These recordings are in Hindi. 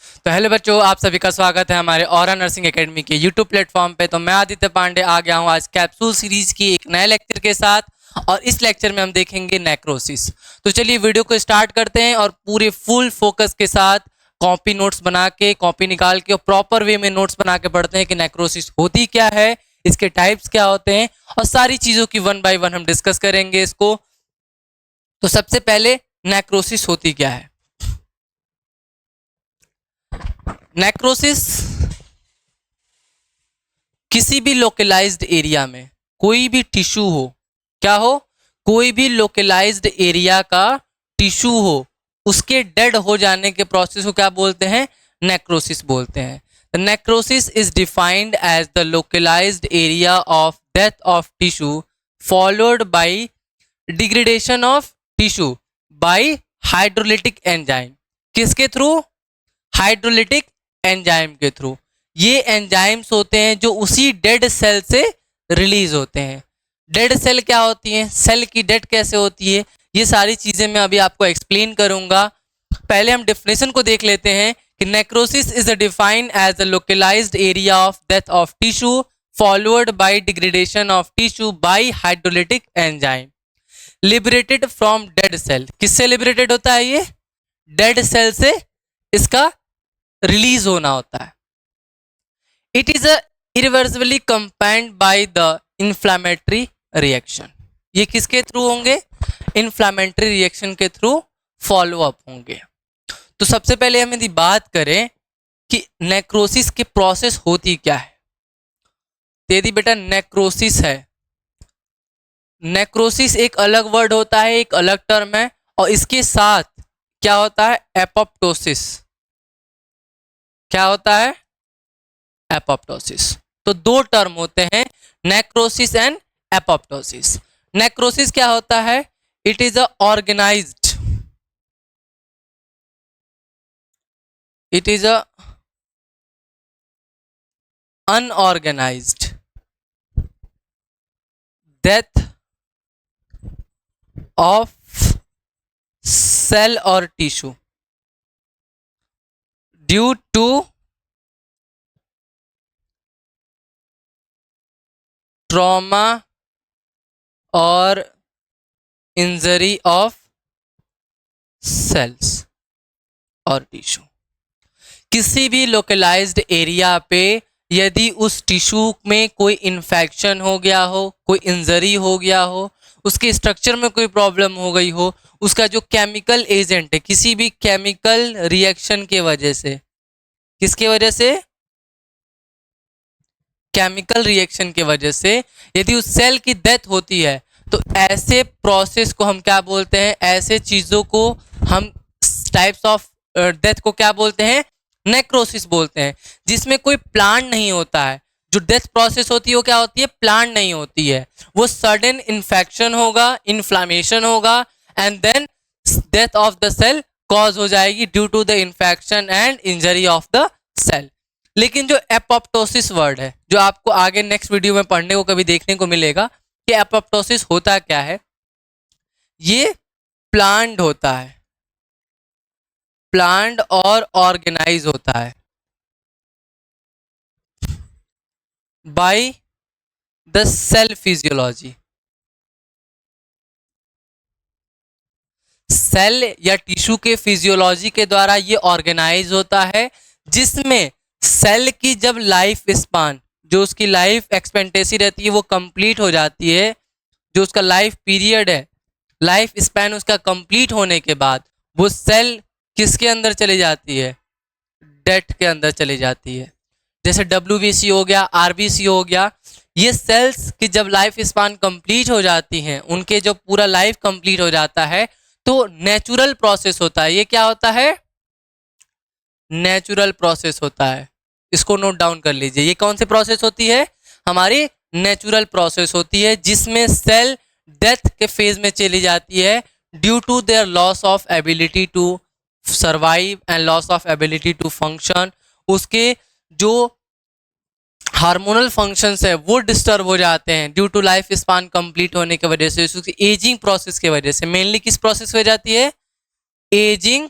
तो हेलो बच्चों, आप सभी का स्वागत है हमारे ऑरा नर्सिंग एकेडमी के यूट्यूब प्लेटफॉर्म पे। तो मैं आदित्य पांडे आ गया हूँ आज कैप्सूल सीरीज की एक नए लेक्चर के साथ, और इस लेक्चर में हम देखेंगे नेक्रोसिस। तो चलिए वीडियो को स्टार्ट करते हैं और पूरे फुल फोकस के साथ कॉपी नोट्स बना के, कॉपी निकाल के और प्रॉपर वे में नोट्स बना के पढ़ते हैं कि नेक्रोसिस होती क्या है, इसके टाइप्स क्या होते हैं, और सारी चीज़ों की वन बाई वन हम डिस्कस करेंगे इसको। तो सबसे पहले नेक्रोसिस होती क्या है। नेक्रोसिस किसी भी लोकलाइज्ड एरिया में कोई भी टिश्यू हो, क्या हो, कोई भी लोकलाइज्ड एरिया का टिश्यू हो, उसके डेड हो जाने के प्रोसेस को क्या बोलते हैं, नेक्रोसिस बोलते हैं। The necrosis is defined as the localized area of death of tissue followed by degradation of tissue by hydrolytic enzyme. किसके थ्रू, हाइड्रोलिटिक एंजाइम के थ्रू। ये एंजाइम्स होते हैं जो उसी डेड सेल से रिलीज होते हैं। डेड सेल क्या होती है, सेल की डेड कैसे होती है, ये सारी चीजें मैं अभी आपको एक्सप्लेन करूंगा। पहले हम डेफिनेशन को देख लेते हैं कि necrosis is defined as a localized area of death of tissue followed by degradation of tissue by hydrolytic enzyme liberated from dead cell. किससे लिबरेटेड होता है ये, डेड सेल से इसका रिलीज होना होता है। It is irreversibly compound by the inflammatory reaction. ये किसके थ्रू होंगे, इन्फ्लामेटरी रिएक्शन के थ्रू फॉलो अप होंगे। तो सबसे पहले हम यदि बात करें कि नेक्रोसिस की प्रोसेस होती क्या है, तो यदि बेटा नेक्रोसिस है, नेक्रोसिस एक अलग वर्ड होता है, एक अलग टर्म है, और इसके साथ क्या होता है, एपोप्टोसिस। क्या होता है, एपोप्टोसिस। तो दो टर्म होते हैं, नेक्रोसिस एंड एपोप्टोसिस। नेक्रोसिस क्या होता है, it is organized, it is unorganized death of cell और टिश्यू ड्यू टू ट्रॉमा और इंजरी ऑफ सेल्स और टिश्यू। किसी भी लोकलाइज्ड एरिया पे यदि उस टिश्यू में कोई इन्फेक्शन हो गया हो, कोई इंजरी हो गया हो, उसके स्ट्रक्चर में कोई प्रॉब्लम हो गई हो, उसका जो केमिकल एजेंट है, किसी भी केमिकल रिएक्शन के वजह से, किसके वजह से, केमिकल रिएक्शन की वजह से यदि उस सेल की डेथ होती है, तो ऐसे प्रोसेस को हम क्या बोलते हैं, ऐसे चीजों को हम टाइप्स ऑफ डेथ को क्या बोलते हैं, नेक्रोसिस बोलते हैं। जिसमें कोई प्लांट नहीं होता है, जो डेथ प्रोसेस होती है वो क्या होती है, प्लांट नहीं होती है, वो सडन इन्फेक्शन होगा, इन्फ्लामेशन होगा, and then death of the cell cause हो जाएगी due to the infection and injury of the cell. लेकिन जो एपोप्टोसिस वर्ड है, जो आपको आगे नेक्स्ट वीडियो में पढ़ने को कभी देखने को मिलेगा कि एपोप्टोसिस होता क्या है, ये प्लांट होता है, प्लांट और ऑर्गेनाइज होता है by the cell physiology. Cell या टिश्यू के फिजियोलॉजी के द्वारा ये ऑर्गेनाइज होता है, जिसमें सेल की जब लाइफ स्पान, जो उसकी लाइफ एक्सपेक्टेंसी रहती है वो कंप्लीट हो जाती है, जो उसका लाइफ पीरियड है, लाइफ स्पैन उसका कंप्लीट होने के बाद वो सेल किसके अंदर चली जाती है, डेथ के अंदर चली जाती है। जैसे WBC हो गया, RBC हो गया, ये सेल्स की जब लाइफ स्पान कंप्लीट हो जाती हैं, उनके जब पूरा लाइफ कंप्लीट हो जाता है, तो नेचुरल प्रोसेस होता है। ये क्या होता है, नेचुरल प्रोसेस होता है। इसको नोट डाउन कर लीजिए, ये कौन सी प्रोसेस होती है, हमारी नेचुरल प्रोसेस होती है, जिसमें सेल डेथ के फेज में चली जाती है due to their loss of ability to survive and loss of ability to function. उसके जो हार्मोनल फंक्शंस है वो डिस्टर्ब हो जाते हैं due to life span complete होने की वजह से, उसकी एजिंग प्रोसेस की वजह से। मेनली किस प्रोसेस हो जाती है, एजिंग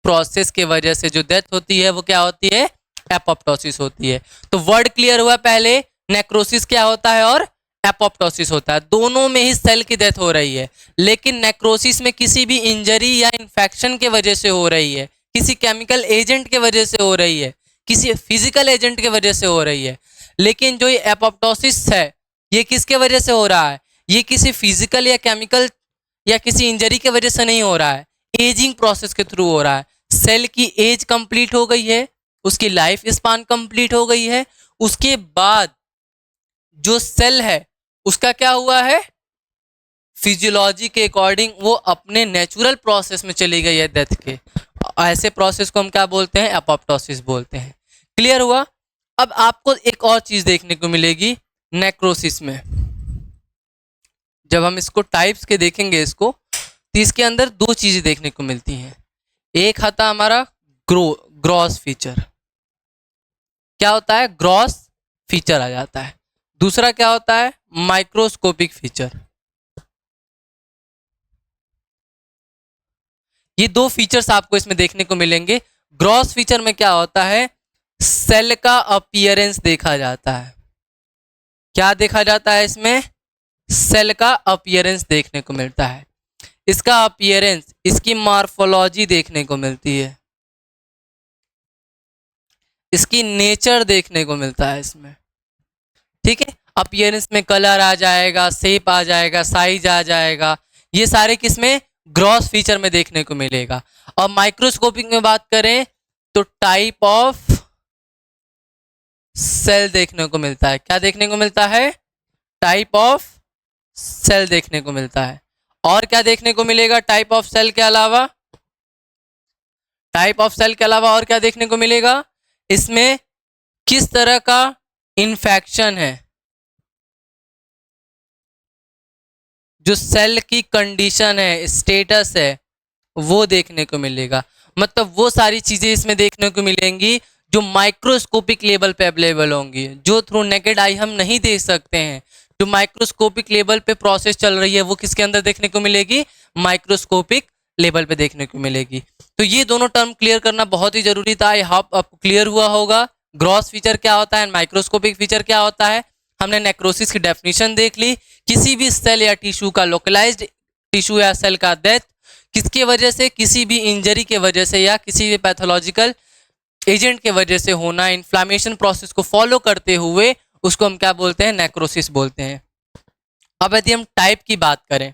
प्रोसेस के वजह से जो डेथ होती है वो क्या होती है, एपोप्टोसिस होती है। तो वर्ड क्लियर हुआ, पहले नेक्रोसिस क्या होता है और एपोप्टोसिस होता है, दोनों में ही सेल की डेथ हो रही है। लेकिन नेक्रोसिस में किसी भी इंजरी या इन्फेक्शन के वजह से हो रही है, किसी केमिकल एजेंट के वजह से हो रही है, किसी फिजिकल एजेंट के वजह से हो रही है। लेकिन जो ये एपोप्टोसिस है ये किसके वजह से हो रहा है, ये किसी फिजिकल या केमिकल या किसी इंजरी के वजह से नहीं हो रहा है, एजिंग प्रोसेस के थ्रू हो रहा है। सेल की एज कंप्लीट हो गई है, उसकी लाइफ स्पान कंप्लीट हो गई है, उसके बाद जो सेल है उसका क्या हुआ है, फिजियोलॉजी के अकॉर्डिंग वो अपने नेचुरल प्रोसेस में चली गई है डेथ के। ऐसे प्रोसेस को हम क्या बोलते हैं, एपोप्टोसिस बोलते हैं। क्लियर हुआ। अब आपको एक और चीज देखने को मिलेगी नेक्रोसिस में, जब हम इसको टाइप्स के देखेंगे इसको, तो इसके अंदर दो चीजें देखने को मिलती हैं। एक आता हमारा ग्रॉस फीचर, क्या होता है, ग्रॉस फीचर आ जाता है। दूसरा क्या होता है, माइक्रोस्कोपिक फीचर। ये दो फीचर्स आपको इसमें देखने को मिलेंगे। ग्रॉस फीचर में क्या होता है, सेल का अपीयरेंस देखा जाता है। क्या देखा जाता है इसमें, सेल का अपीयरेंस देखने को मिलता है। इसका अपीयरेंस, इसकी मॉर्फोलॉजी देखने को मिलती है, इसकी नेचर देखने को मिलता है इसमें। ठीक है, अपीयरेंस में कलर आ जाएगा, शेप आ जाएगा, साइज आ जाएगा, ये सारे किसमें, ग्रॉस फीचर में देखने को मिलेगा। और माइक्रोस्कोपिक में बात करें तो टाइप ऑफ सेल देखने को मिलता है। क्या देखने को मिलता है, टाइप ऑफ सेल देखने को मिलता है। और क्या देखने को मिलेगा टाइप ऑफ सेल के अलावा, टाइप ऑफ सेल के अलावा और क्या देखने को मिलेगा, इसमें किस तरह का इन्फेक्शन है, जो सेल की कंडीशन है, स्टेटस है, वो देखने को मिलेगा। मतलब वो सारी चीजें इसमें देखने को मिलेंगी जो माइक्रोस्कोपिक लेवल पे अवेलेबल होंगी, जो थ्रू नेकेड आई हम नहीं देख सकते हैं। जो माइक्रोस्कोपिक लेवल पे प्रोसेस चल रही है वो किसके अंदर देखने को मिलेगी, माइक्रोस्कोपिक लेवल पे देखने को मिलेगी। तो ये दोनों टर्म क्लियर करना बहुत ही जरूरी था। आई होप आपको क्लियर हुआ होगा। ग्रॉस फीचर क्या होता है, माइक्रोस्कोपिक फीचर क्या होता है। हमने नेक्रोसिस की डेफिनेशन देख ली, किसी भी सेल या टिश्यू का लोकलाइज्ड टिश्यू या सेल का डेथ किसकी वजह से, किसी भी इंजरी के वजह से या किसी भी पैथोलॉजिकल एजेंट के वजह से होना, इन्फ्लामेशन प्रोसेस को फॉलो करते हुए, उसको हम क्या बोलते हैं, नेक्रोसिस बोलते हैं। अब यदि हम टाइप की बात करें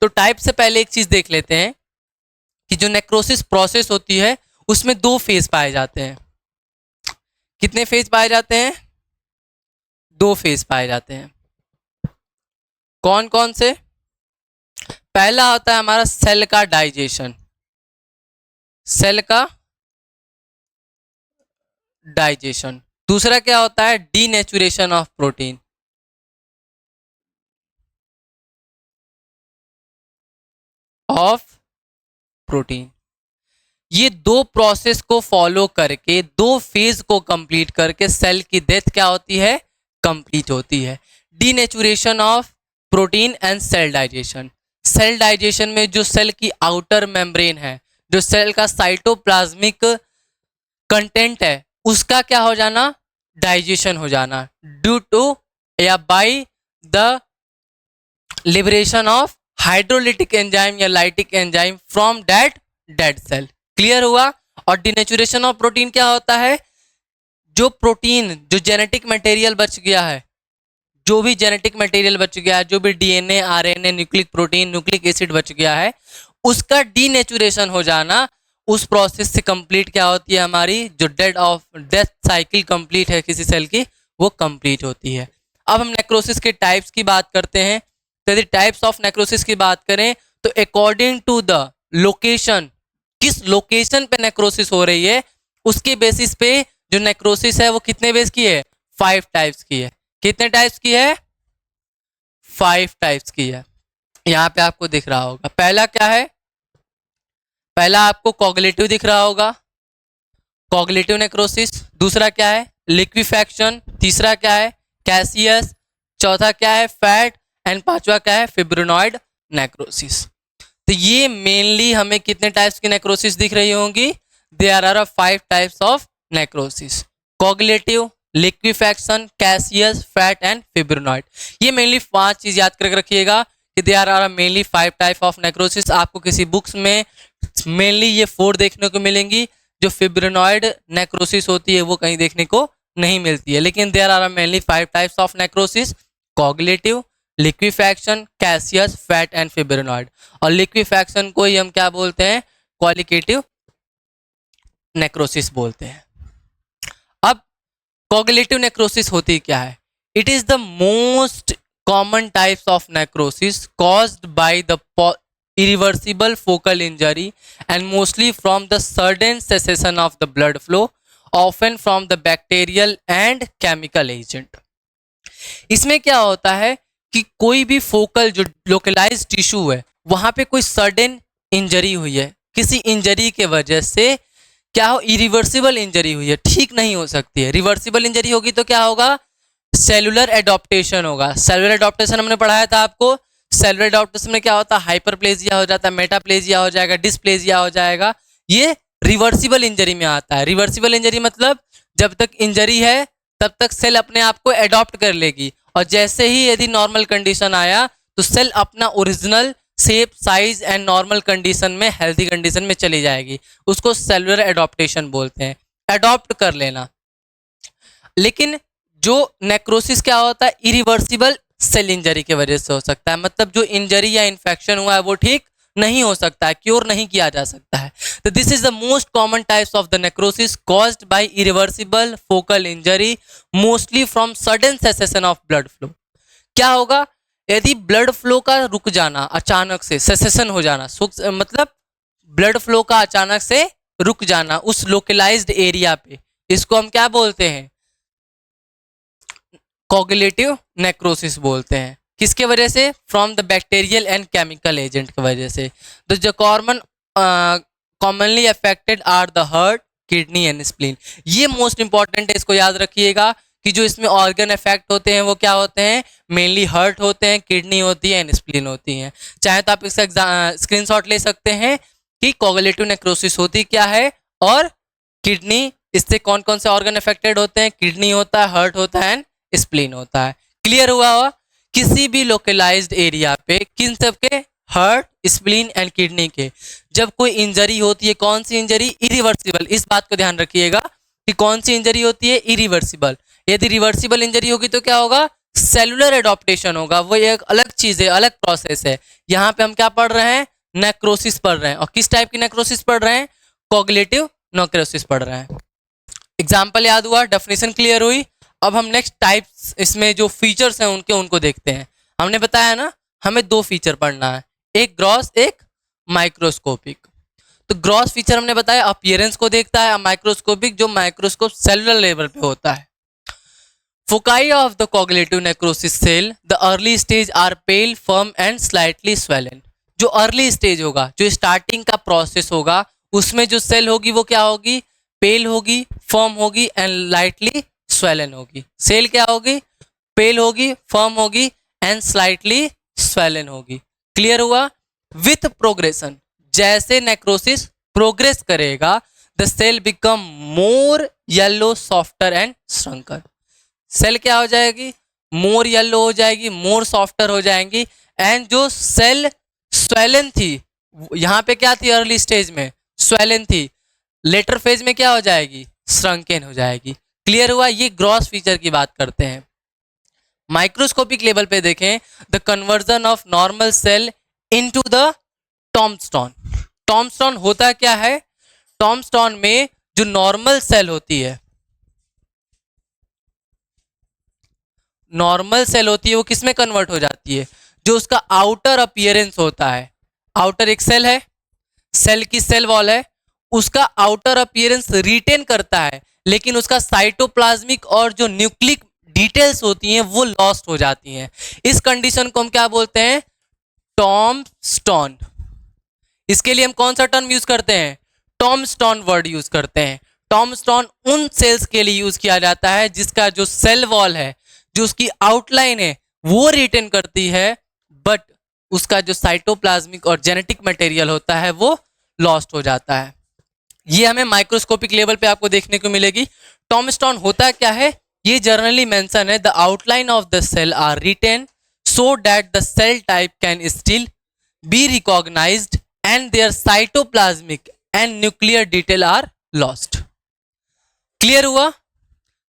तो टाइप से पहले एक चीज देख लेते हैं कि जो नेक्रोसिस प्रोसेस होती है उसमें दो फेज पाए जाते हैं। कितने फेज पाए जाते हैं, दो फेज पाए जाते हैं। कौन कौन से, पहला होता है हमारा सेल का डाइजेशन, सेल का डाइजेशन। दूसरा क्या होता है, डीनेचुरेशन ऑफ प्रोटीन, ये दो प्रोसेस को फॉलो करके, दो फेज को कंप्लीट करके सेल की डेथ क्या होती है, कंप्लीट होती है। Denaturation of protein and cell digestion. Cell digestion में जो सेल की आउटर मेम्ब्रेन है, जो सेल का साइटोप्लाज्मिक कंटेंट है, उसका क्या हो जाना, डाइजेशन हो जाना, ड्यू टू या by the liberation of hydrolytic enzyme या lytic enzyme from that dead cell. Clear हुआ। और डिनेचुरेशन ऑफ प्रोटीन क्या होता है, जो प्रोटीन, जो जेनेटिक मटेरियल बच गया है, जो भी जेनेटिक मटेरियल बच गया है, जो भी DNA, RNA, nucleic protein, nucleic acid बच गया है, उसका डीनेचुरेशन हो जाना, उस प्रोसेस से कंप्लीट क्या होती है हमारी, जो डेथ साइकिल कंप्लीट है किसी सेल की, वो कंप्लीट होती है। अब हम नेक्रोसिस के टाइप्स की बात करते हैं। तो यदि टाइप्स ऑफ नेक्रोसिस की बात करें तो अकॉर्डिंग टू द लोकेशन, किस लोकेशन पे नेक्रोसिस हो रही है, उसके बेसिस पे जो नेक्रोसिस है वो कितने बेस की है, 5 टाइप्स की है। कितने टाइप्स की है, 5 टाइप्स की है। यहाँ पे आपको दिख रहा होगा। पहला क्या है, पहला आपको कॉगुलेटिव दिख रहा होगा, कॉगुलेटिव नेक्रोसिस। दूसरा क्या है, लिक्विफैक्शन। तीसरा क्या है, कैसियस। चौथा क्या है, फैट। एंड पांचवा क्या है, फिब्रिनॉइड नेक्रोसिस। तो ये मेनली हमें कितने टाइप्स की नेक्रोसिस दिख रही होंगी? There are 5 types of necrosis: coagulative, liquefaction, caseous, fat and fibrinoid. ये मेनली 5 चीज याद करके रखिएगा कि there are mainly 5 type of necrosis. आपको किसी बुक्स में मेनली ये 4 देखने को मिलेंगी। जो फिब्रिनॉइड नेक्रोसिस होती है वो कहीं देखने को नहीं मिलती है, लेकिन there are mainly 5 types of necrosis: coagulative, liquefaction, caseous, fat and fibrinoid. और लिक्विफैक्शन को ही हम क्या बोलते हैं? क्वालिटेटिव नेक्रोसिस बोलते हैं। अब कोगुलेटिव नेक्रोसिस होती क्या है? It is the most common types of necrosis caused by the irreversible focal injury and mostly from the sudden cessation of the blood flow, often from the bacterial and chemical agent. इसमें क्या होता है कि कोई भी फोकल जो लोकलाइज टिश्यू है वहां पे कोई सडन इंजरी हुई है, किसी इंजरी के वजह से क्या हो? इरिवर्सिबल इंजरी हुई है, ठीक नहीं हो सकती है। रिवर्सिबल इंजरी होगी तो क्या होगा? सेलुलर एडॉप्टेशन होगा। सेलुलर एडॉप्टेशन हमने पढ़ाया था आपको। सेलुलर एडॉप्टेशन में क्या होता है? हाइपरप्लेजिया हो जाता है, मेटाप्लेजिया हो जाएगा, डिस्प्लेजिया हो जाएगा। ये रिवर्सिबल इंजरी में आता है। रिवर्सिबल इंजरी मतलब जब तक इंजरी है तब तक सेल अपने आप को एडॉप्ट कर लेगी, और जैसे ही यदि नॉर्मल कंडीशन आया तो सेल अपना original shape, size and normal condition में, हेल्थी कंडीशन में चली जाएगी। उसको सेलुलर एडॉप्टेशन बोलते हैं, एडॉप्ट कर लेना। लेकिन जो नेक्रोसिस क्या होता है? इरिवर्सिबल सेल इंजरी की वजह से हो सकता है, मतलब जो इंजरी या इन्फेक्शन हुआ है वो ठीक नहीं हो सकता है, क्योर नहीं किया जा सकता है। तो this is the most common types of the necrosis caused by irreversible focal injury, mostly from sudden cessation of blood flow. क्या होगा? यदि ब्लड फ्लो का रुक जाना, अचानक से सेसेशन हो जाना, मतलब ब्लड फ्लो का अचानक से रुक जाना उस लोकलाइज्ड एरिया पे, इसको हम क्या बोलते हैं? कोगुलेटिव नेक्रोसिस बोलते हैं। किसके वजह से? From the bacterial and chemical agent की वजह से। तो जो commonly affected are the heart, kidney and spleen. ये मोस्ट इंपॉर्टेंट है, इसको याद रखिएगा कि जो इसमें ऑर्गन इफेक्ट होते हैं वो क्या होते हैं? मेनली हार्ट होते हैं, किडनी होती है एंड स्प्लीन होती हैं। चाहे तो आप इसका स्क्रीनशॉट ले सकते हैं कि कोगुलेटिव नेक्रोसिस होती क्या है, और किडनी, इससे कौन कौन से ऑर्गन इफेक्टेड होते हैं? किडनी होता है, हार्ट होता है एंड स्प्लीन होता है। क्लियर हुआ? किसी भी लोकलाइज्ड एरिया पे किन सब के? हार्ट, स्प्लीन एंड किडनी के जब कोई इंजरी होती है, कौन सी इंजरी? इरिवर्सिबल। इस बात को ध्यान रखिएगा कि कौन सी इंजरी होती है? इरिवर्सिबल। यदि रिवर्सिबल इंजरी होगी तो क्या होगा? सेलुलर एडॉप्टेशन होगा। वो एक अलग चीज है, अलग प्रोसेस है। यहाँ पे हम क्या पढ़ रहे हैं? नेक्रोसिस पढ़ रहे हैं। और किस टाइप की नेक्रोसिस पढ़ रहे हैं? कोगुलेटिव नेक्रोसिस पढ़ रहे हैं। एग्जाम्पल याद हुआ, डेफिनेशन क्लियर हुई। अब हम नेक्स्ट टाइप्स, इसमें जो फीचर्स हैं उनको देखते हैं। हमने बताया ना हमें 2 फीचर पढ़ना है, एक ग्रॉस, एक माइक्रोस्कोपिक। तो ग्रॉस फीचर हमने बताया अपीयरेंस को देखता है, माइक्रोस्कोपिक जो माइक्रोस्कोप सेलुलर लेवल पे होता है। Foci of the coagulative necrosis cell, the early stage are pale, firm and slightly swollen. जो अर्ली स्टेज होगा, जो स्टार्टिंग का प्रोसेस होगा, उसमें जो सेल होगी वो क्या होगी? पेल होगी, फर्म होगी एंड लाइटली स्वेलन होगी। सेल क्या होगी? पेल होगी, फर्म होगी एंड स्लाइटली स्वेलन होगी। क्लियर हुआ? विथ प्रोग्रेशन, जैसे नेक्रोसिस प्रोग्रेस करेगा, the cell become more yellow, softer and shrunken. Cell क्या हो जाएगी? मोर येलो हो जाएगी, मोर सॉफ्टर हो जाएंगी। एंड जो सेल स्वेलन थी, यहाँ पे क्या थी? अर्ली स्टेज में स्वेलन थी, लेटर फेज में क्या हो जाएगी? श्रंकन हो जाएगी। क्लियर हुआ? ये ग्रॉस फीचर की बात करते हैं। माइक्रोस्कोपिक लेवल पे देखें, the conversion of normal cell into the tombstone. Tombstone होता क्या है? टॉम्बस्टोन में जो नॉर्मल सेल होती है, नॉर्मल सेल होती है वो किस में कन्वर्ट हो जाती है? जो उसका आउटर अपीयरेंस होता है, आउटर एक सेल है, सेल की सेल वॉल है, उसका आउटर अपीयरेंस रिटेन करता है, लेकिन उसका साइटोप्लाज्मिक और जो न्यूक्लिक डिटेल्स होती हैं वो लॉस्ट हो जाती हैं। इस कंडीशन को हम क्या बोलते हैं? टॉम्बस्टोन। इसके लिए हम कौन सा टर्म यूज करते हैं? टॉम्बस्टोन वर्ड यूज करते हैं। टॉम्बस्टोन उन सेल्स के लिए यूज किया जाता है जिसका जो सेल वॉल है, जो उसकी आउटलाइन है वो रिटेन करती है, बट उसका जो साइटोप्लाज्मिक और जेनेटिक मटेरियल होता है वो लॉस्ट हो जाता है। ये हमें माइक्रोस्कोपिक लेवल पे आपको देखने को मिलेगी। टॉमस्टोन होता क्या है, ये जर्नली मेंशन है, the outline of the cell are retained so that the cell type can still be recognised and their cytoplasmic and nuclear detail are lost. Clear हुआ?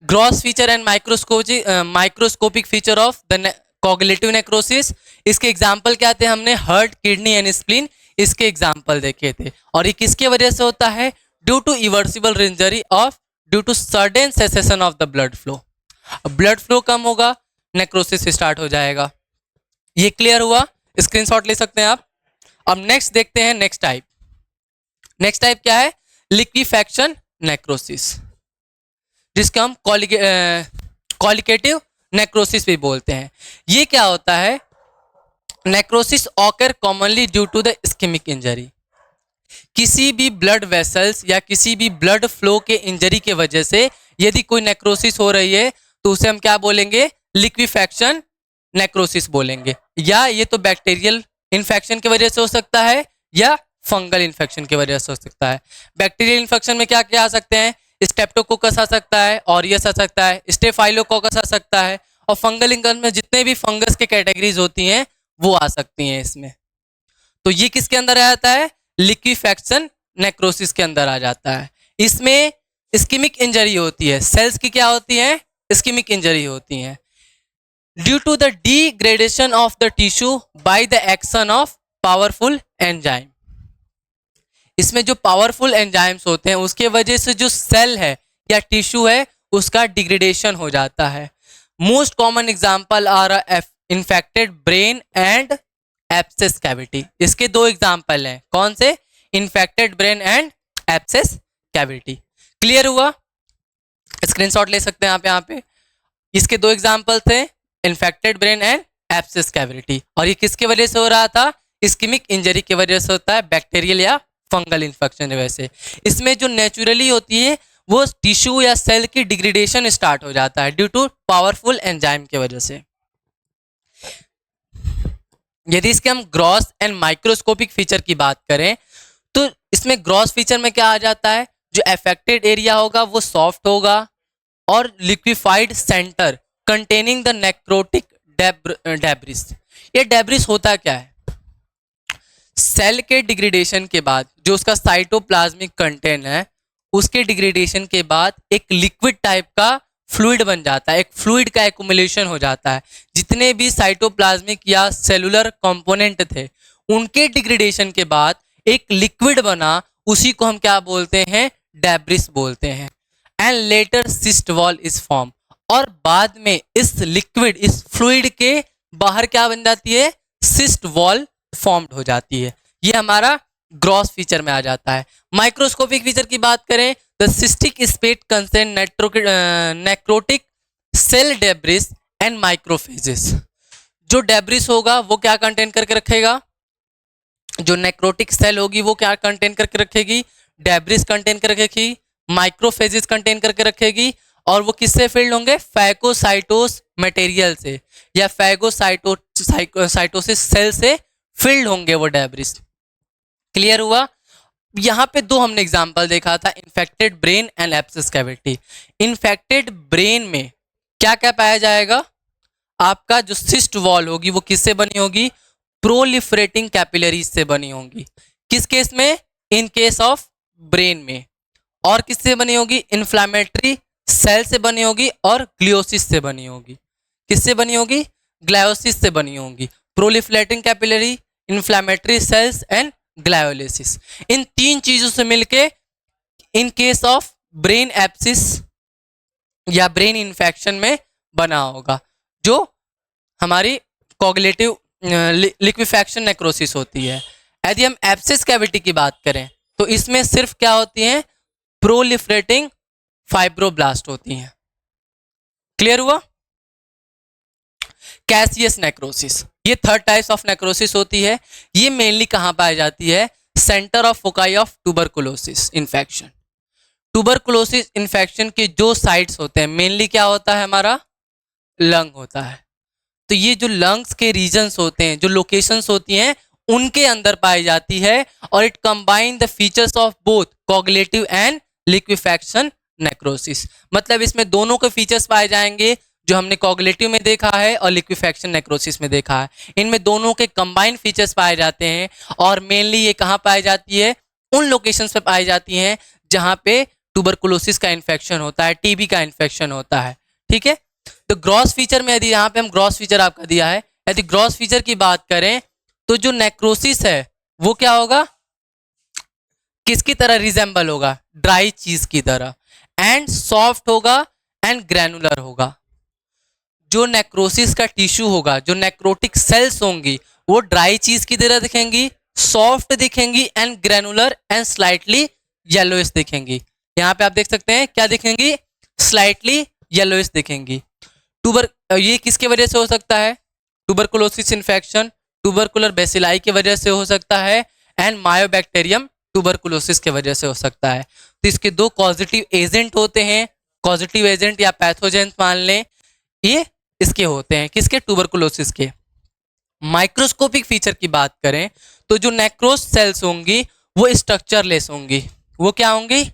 Gross feature and microscopic feature of the coagulative necrosis. इसके एग्जाम्पल क्या थे, हमने हार्ट, किडनी एंड स्प्लीन इसके एग्जाम्पल देखे थे। और ये किसके वजह से होता है? Due to irreversible injury of due to sudden cessation of the blood flow. Blood flow कम होगा, नेक्रोसिस स्टार्ट हो जाएगा। ये क्लियर हुआ? स्क्रीनशॉट ले सकते हैं आप। अब नेक्स्ट देखते हैं नेक्स्ट टाइप। नेक्स्ट टाइप क्या है? लिक्विफैक्शन नेक्रोसिस, जिसका हम कॉलिकेटिव नेक्रोसिस भी बोलते हैं। ये क्या होता है? Necrosis occur commonly due to the ischemic injury. किसी भी ब्लड वेसल्स या किसी भी ब्लड फ्लो के इंजरी के वजह से यदि कोई नेक्रोसिस हो रही है तो उसे हम क्या बोलेंगे? लिक्विफैक्शन नेक्रोसिस बोलेंगे। या ये तो बैक्टीरियल इन्फेक्शन की वजह से हो सकता है या फंगल इन्फेक्शन की वजह से हो सकता है। बैक्टीरियल इन्फेक्शन में क्या क्या आ सकते हैं? स्टेप्टोकोकस आ सकता है, ऑरियस आ सकता है, स्टेफाइलोकोकस आ सकता है, और फंगल इन्फेक्शन में जितने भी फंगस के कैटेगरीज होती हैं वो आ सकती हैं इसमें। तो ये किसके अंदर आ जाता है? लिक्विफैक्शन नेक्रोसिस के अंदर आ जाता है। इसमें इस्कीमिक इंजरी होती है। सेल्स की क्या होती है? इस्कीमिक इंजरी होती है due to the degradation of the tissue by the action of powerful enzyme. इसमें जो पावरफुल एंजाइम्स होते हैं उसके वजह से जो सेल है या टिश्यू है उसका डिग्रेडेशन हो जाता है। Most common example are infected brain and abscess cavity. इसके दो एग्जांपल हैं। कौन से? Infected brain and abscess cavity. Clear हुआ? स्क्रीनशॉट ले सकते हैं आप यहाँ पे। इसके दो एग्जांपल थे, infected brain and abscess cavity. और ये किसके वजह से हो रहा था? इस्कीमिक इंजरी की वजह से होता है, बैक्टीरियल या फंगल इन्फेक्शन की वजह से। इसमें जो नेचुरली होती है वो टिश्यू या सेल की डिग्रेडेशन स्टार्ट हो जाता है ड्यू टू पावरफुल एंजाइम की वजह से। यदि इसके हम ग्रॉस एंड माइक्रोस्कोपिक फीचर की बात करें तो इसमें ग्रॉस फीचर में क्या आ जाता है? जो अफेक्टेड एरिया होगा वो सॉफ्ट होगा और liquefied centre containing the necrotic debris. ये डेब्रिस होता क्या है? सेल के डिग्रेडेशन के बाद जो उसका साइटोप्लाज्मिक कंटेंट है उसके डिग्रेडेशन के बाद एक लिक्विड टाइप का फ्लूइड बन जाता है, एक फ्लूइड का एक्युमुलेशन हो जाता है। जितने भी साइटोप्लाज्मिक या सेलुलर कंपोनेंट थे उनके डिग्रेडेशन के बाद एक लिक्विड बना, उसी को हम क्या बोलते हैं? डेब्रिस बोलते हैं। And later cyst wall is form. और बाद में इस लिक्विड, इस फ्लूइड के बाहर क्या बन जाती है? सिस्ट वॉल फॉर्म्ड हो जाती है। ये हमारा ग्रॉस फीचर में आ जाता है। माइक्रोस्कोपिक फीचर की बात करें, the cystic space contain necrotic cell debris and macrophages. जो डेब्रिस होगा वो क्या कंटेन करके रखेगा? जो नेक्रोटिक सेल होगी वो क्या कंटेन करके रखेगी? डेब्रिस कंटेन करके रखेगी, माइक्रोफेजेस कंटेन करके रखेगी। और वो किससे फिल्ड होंगे? फैगोसाइटोस मटेरियल से या फैगोसाइटोसिस सेल से फिल्ड होंगे वो डेब्रिस। क्लियर हुआ? यहाँ पे दो हमने एग्जांपल देखा था, infected brain and abscess cavity. Infected brain में क्या क्या पाया जाएगा? आपका जो सिस्ट वॉल होगी वो किससे बनी होगी? प्रोलिफरेटिंग कैपिलरीज से बनी होगी। किस केस में? इन केस ऑफ ब्रेन में। और किससे बनी होगी? इन्फ्लामेटरी सेल से बनी होगी और ग्लियोसिस से बनी होगी। किससे बनी होगी? ग्लायोसिस से बनी होगी। Proliferating capillary, inflammatory cells and gliolysis. इन तीन चीजों से मिलके in case of brain abscess या ब्रेन इन्फेक्शन में बना होगा, जो हमारी कॉगुलेटिव लिक्विफैक्शन नेक्रोसिस होती है। यदि हम एब्सिस कैविटी की बात करें तो इसमें सिर्फ क्या होती हैं? प्रोलिफरेटिंग फाइब्रोब्लास्ट होती हैं। क्लियर हुआ? कैसियस नेक्रोसिस, ये थर्ड टाइप्स ऑफ नेक्रोसिस होती है। ये मेनली कहां पाई जाती है? Centre of foci of tuberculosis infection. Tuberculosis infection के जो साइट्स होते हैं मेनली क्या होता है? हमारा लंग होता है। तो ये जो लंग्स के रीजन्स होते हैं, जो लोकेशंस होती हैं, उनके अंदर पाई जाती है और it combine the features of both coagulative and liquefaction necrosis. मतलब इसमें दोनों के फीचर्स पाए जाएंगे जो हमने कोगुलेटिव में देखा है और लिक्विफैक्शन नेक्रोसिस में देखा है। इनमें दोनों के कंबाइंड फीचर्स पाए जाते हैं और मेनली ये कहाँ पाई जाती है, उन लोकेशंस पे पाई जाती हैं जहाँ पे ट्यूबरकुलोसिस का इन्फेक्शन होता है, टीबी का इन्फेक्शन होता है। ठीक है, तो ग्रॉस फीचर में यदि यहाँ पे हम ग्रॉस फीचर आपका दिया है, यदि ग्रॉस फीचर की बात करें तो जो नेक्रोसिस है वो क्या होगा, किसकी तरह रिजेंबल होगा, ड्राई चीज की तरह, एंड सॉफ्ट होगा एंड ग्रैनुलर होगा। जो नेक्रोसिस का टिश्यू होगा, जो नेक्रोटिक सेल्स होंगी, वो ड्राई चीज की तरह दिखेंगी, सॉफ्ट दिखेंगी and granular and slightly yellowish दिखेंगी। यहाँ पे आप देख सकते हैं क्या दिखेंगी, स्लाइटली येलोइश दिखेंगी। ये किसके वजह से हो सकता है, ट्यूबरकुलोसिस इन्फेक्शन, ट्यूबरकुलर बेसिलाई की वजह से हो सकता है एंड मायोबैक्टीरियम ट्यूबरकुलोसिस के वजह से हो सकता है। तो इसके दो पॉजिटिव एजेंट होते हैं, पॉजिटिव एजेंट या पैथोजेंस मान लें, ये इसके होते हैं, किसके, ट्यूबरकुलोसिस के। माइक्रोस्कोपिक फीचर की बात करें तो जो नेक्रोस सेल्स होंगी वो स्ट्रक्चरलेस होंगी, वो क्या होंगी,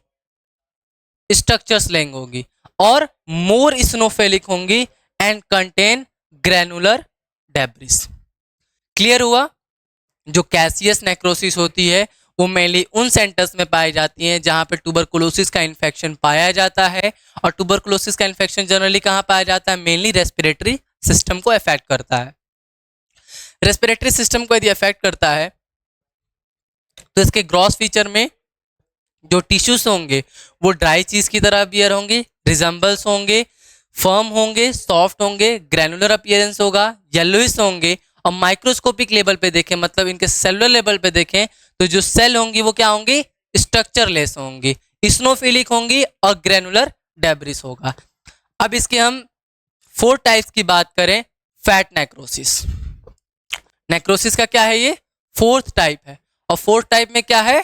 स्ट्रक्चर्स लेंग होंगी और मोर स्नोफेलिक होंगी and contain granular debris. Clear हुआ। जो कैसियस नेक्रोसिस होती है वो मेनली उन सेंटर्स में पाई जाती हैं जहां पे ट्यूबरकुलोसिस का इन्फेक्शन पाया जाता है, और ट्यूबरकुलोसिस का इन्फेक्शन जनरली कहां पाया जाता है, मेनली रेस्पिरेटरी सिस्टम को अफेक्ट करता है। रेस्पिरेटरी सिस्टम को यदि अफेक्ट करता है तो इसके ग्रॉस फीचर में जो टिश्यूज होंगे वो ड्राई चीज की तरह अपीयर होंगे, रिजेंबल्स होंगे, फर्म होंगे, सॉफ्ट होंगे, ग्रैनुलर अपीयरेंस होगा, येलोइश होंगे, और माइक्रोस्कोपिक लेवल पे देखें, मतलब इनके सेलुलर लेवल पे देखें तो जो सेल होंगी वो क्या होंगी, स्ट्रक्चरलेस होंगी, स्नोफिलिक होंगी और ग्रैनुलर डेब्रिस होगा। अब इसके हम 4 टाइप्स की बात करें, फैट नेक्रोसिस। नेक्रोसिस का क्या है, ये 4th टाइप है, और 4th टाइप में क्या है,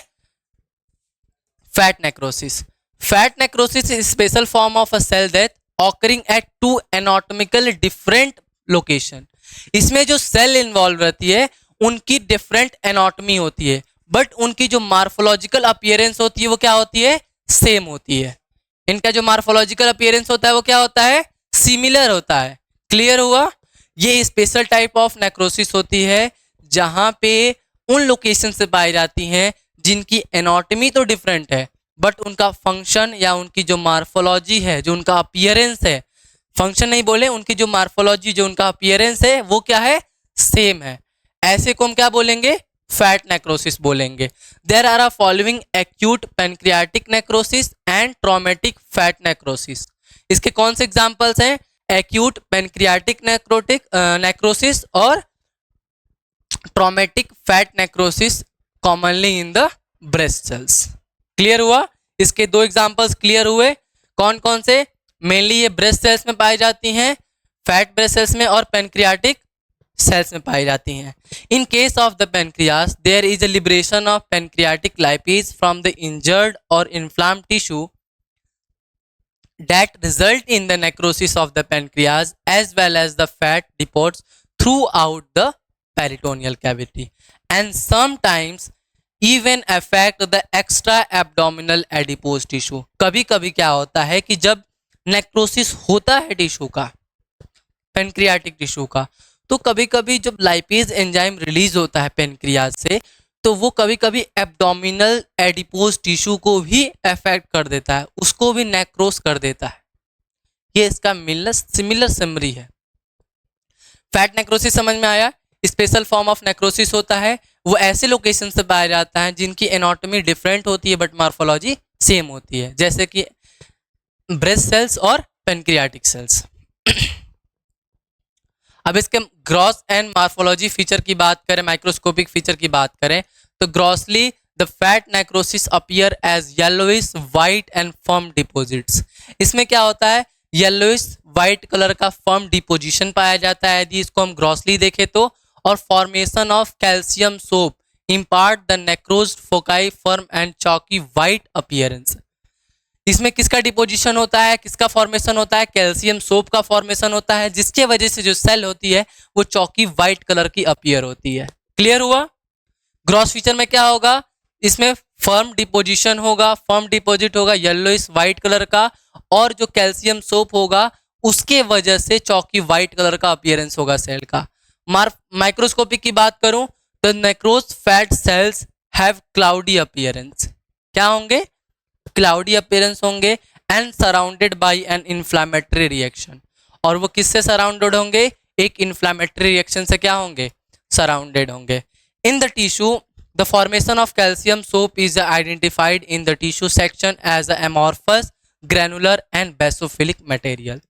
fat necrosis. Fat necrosis is special form of a cell death occurring at 2 anatomical different location. इसमें जो सेल इन्वॉल्व रहती है उनकी डिफरेंट एनाटॉमी होती है, बट उनकी जो मार्फोलॉजिकल अपीयरेंस होती है वो क्या होती है, सेम होती है। इनका जो मार्फोलॉजिकल अपीयरेंस होता है वो क्या होता है, सिमिलर होता है। क्लियर हुआ। ये स्पेशल टाइप ऑफ नेक्रोसिस होती है जहां पे उन लोकेशन से पाई जाती हैं जिनकी एनाटॉमी तो डिफरेंट है बट उनका फंक्शन या उनकी जो मार्फोलॉजी है, जो उनका अपीयरेंस है, फंक्शन नहीं बोले, उनकी जो मार्फोलॉजी, जो उनका अपीयरेंस है वो क्या है, सेम है। ऐसे को हम क्या बोलेंगे, फैट नेक्रोसिस बोलेंगे। There are a following acute pancreatic necrosis and traumatic fat necrosis. इसके कौन से एग्जांपल्स हैं, एक्यूट पैनक्रियाटिक नेक्रोसिस और traumatic fat necrosis commonly in the breast cells. Clear हुआ। इसके 2 एग्जांपल्स क्लियर हुए, कौन कौन से, मेनली ये ब्रेस्ट सेल्स में पाई जाती हैं, फैट ब्रेस्ट सेल्स में और पैनक्रियाटिक सेल्स में पाई जाती हैं। In case of the pancreas there is a liberation of pancreatic lipase from the injured or inflamed tissue that result in the necrosis of the pancreas as well as the fat deposits throughout the peritoneal cavity and sometimes even affect the extra abdominal adipose tissue। कभी कभी क्या होता है कि जब नेक्रोसिस होता है टिश्यू का, पेनक्रियाटिक टिश्यू का, तो कभी कभी जब लाइपेज एंजाइम रिलीज होता है पेनक्रियाज से तो वो कभी कभी एब्डोमिनल एडिपोज टिश्यू को भी अफेक्ट कर देता है, उसको भी नेक्रोस कर देता है। ये इसका सिमिलर समरी है। फैट नेक्रोसिस समझ में आया। स्पेशल फॉर्म ऑफ नेक्रोसिस होता है वो ऐसे लोकेशन से पाया जाता है जिनकी एनाटॉमी डिफरेंट होती है बट मार्फोलॉजी सेम होती है, जैसे कि ब्रेस्ट सेल्स और पेनक्रियाटिक सेल्स। अब इसके ग्रॉस एंड मार्फोलॉजी फीचर की बात करें, माइक्रोस्कोपिक फीचर की बात करें तो grossly the fat necrosis appear as yellowish white and firm deposits. इसमें क्या होता है, येलोइश वाइट कलर का फर्म डिपोजिशन पाया जाता है यदि इसको हम ग्रॉसली देखें तो, और formation of calcium soap impart the necrosed foci firm and chalky white appearance. इसमें किसका डिपोजिशन होता है, किसका फॉर्मेशन होता है, कैल्शियम सोप का फॉर्मेशन होता है, जिसके वजह से जो सेल होती है वो चौकी व्हाइट कलर की अपीयर होती है। क्लियर हुआ? ग्रॉस फीचर में क्या होगा, इसमें फर्म डिपोजिशन होगा, फर्म डिपॉजिट होगा येलोइश व्हाइट कलर का, और जो कैल्शियम सोप होगा उसके वजह से चौकी व्हाइट कलर का अपीयरेंस होगा सेल का। माइक्रोस्कोपिक की बात करूं तो necrose fat cells have cloudy appearance. क्या होंगे? क्लाउडी अपीयरेंस होंगे and surrounded by an inflammatory reaction. और वो किससे सराउंडेड होंगे? एक इन्फ्लामेटरी रिएक्शन से क्या होंगे? सराउंडेड होंगे। In the tissue the formation of calcium soap is identified in the tissue section as a amorphous, granular and basophilic material.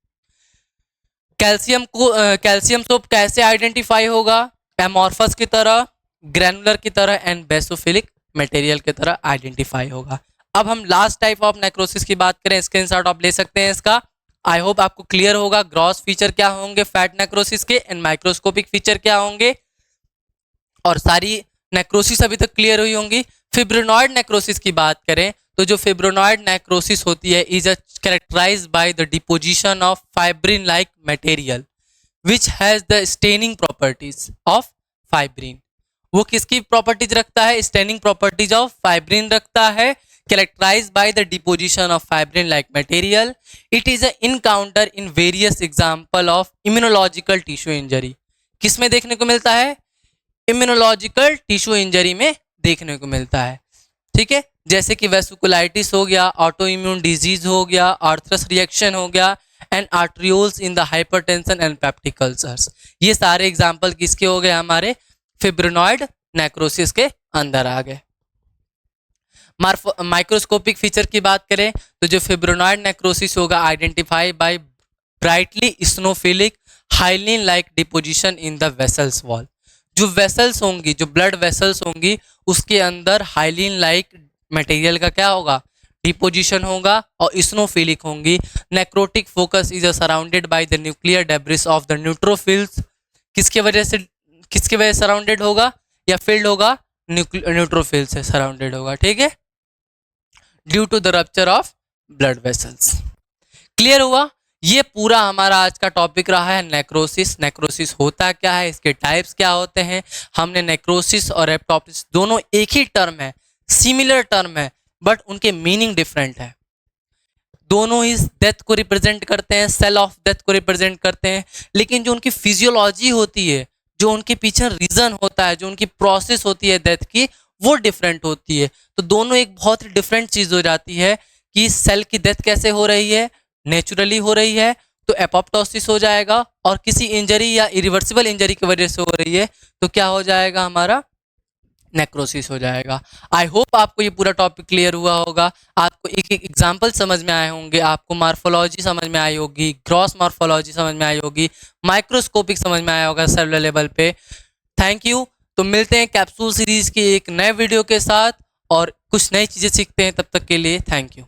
Calcium soap कैसे आइडेंटिफाई होगा? एमॉर्फस की तरह, ग्रैनुलर की तरह एंड बेसोफिलिक मटेरियल की तरह आइडेंटिफाई होगा। अब हम लास्ट टाइप ऑफ नेक्रोसिस की बात करें, स्क्रीनशॉट आप ले सकते हैं इसका। आई होप आपको क्लियर होगा ग्रॉस फीचर क्या होंगे फैट नेक्रोसिस के एंड माइक्रोस्कोपिक फीचर क्या होंगे, और सारी नेक्रोसिस अभी तक क्लियर हुई होंगी। फिब्रिनॉइड नेक्रोसिस की बात करें तो जो फिब्रिनॉइड नेक्रोसिस होती है is characterised by the deposition of fibrin like material which has the staining properties of fibrin. वो किसकी प्रॉपर्टीज रखता है? स्टेनिंग प्रॉपर्टीज ऑफ फाइब्रिन रखता है, characterised by the deposition of fibrin like material. It is encounter in various example of immunological tissue injury. किसमें देखने को मिलता है? इम्यूनोलॉजिकल टिश्यू इंजरी में देखने को मिलता है। ठीक है, जैसे कि वेसिकुलाइटिस हो गया, ऑटो इम्यून डिजीज हो गया, आर्थरस रिएक्शन हो गया and arterioles in the hypertension and peptic ulcers. ये सारे एग्जांपल किसके हो गए? हमारे फिब्रिनॉइड नेक्रोसिस के अंदर आ गए। माइक्रोस्कोपिक फीचर की बात करें तो जो फिब्रिनॉइड नेक्रोसिस होगा identify by brightly eosinophilic hyaline like deposition in the vessels wall. जो वेसल्स होंगी, जो ब्लड वेसल्स होंगी, उसके अंदर हाइलिन लाइक मटेरियल का क्या होगा? डिपोजिशन होगा और स्नोफिलिक होंगी। Necrotic focus is surrounded by the nuclear debris of the neutrophils. किसके वजह से सराउंडेड होगा या फिल्ड होगा? न्यूट्रोफिल से सराउंडेड होगा। ठीक है, due to the rupture of blood vessels. Clear हुआ? ये पूरा हमारा आज का टॉपिक रहा है नेक्रोसिस। नेक्रोसिस होता क्या है, इसके टाइप्स क्या होते हैं। हमने नेक्रोसिस और एपोप्टोसिस दोनों एक ही टर्म है, सिमिलर टर्म है, बट उनके मीनिंग डिफरेंट है। दोनों ही डेथ को रिप्रेजेंट करते हैं, सेल ऑफ डेथ को रिप्रेजेंट करते हैं, लेकिन जो उनकी फिजियोलॉजी होती है, जो उनके पीछे रीजन होता है, जो उनकी प्रोसेस होती है डेथ की, वो डिफरेंट होती है। तो दोनों एक बहुत ही डिफरेंट चीज हो जाती है कि सेल की डेथ कैसे हो रही है, नेचुरली हो रही है तो एपोप्टोसिस हो जाएगा, और किसी इंजरी या इरिवर्सिबल इंजरी की वजह से हो रही है तो क्या हो जाएगा? हमारा नेक्रोसिस हो जाएगा। आई होप आपको ये पूरा टॉपिक क्लियर हुआ होगा, आपको एक एक एग्जांपल समझ में आए होंगे, आपको मार्फोलॉजी समझ में आई होगी, ग्रॉस मार्फोलॉजी समझ में आई होगी, माइक्रोस्कोपिक समझ में आया होगा सेलुलर लेवल पे। Thank you. तो मिलते हैं कैप्सूल सीरीज की एक नए वीडियो के साथ और कुछ नई चीज़ें सीखते हैं। तब तक के लिए थैंक यू।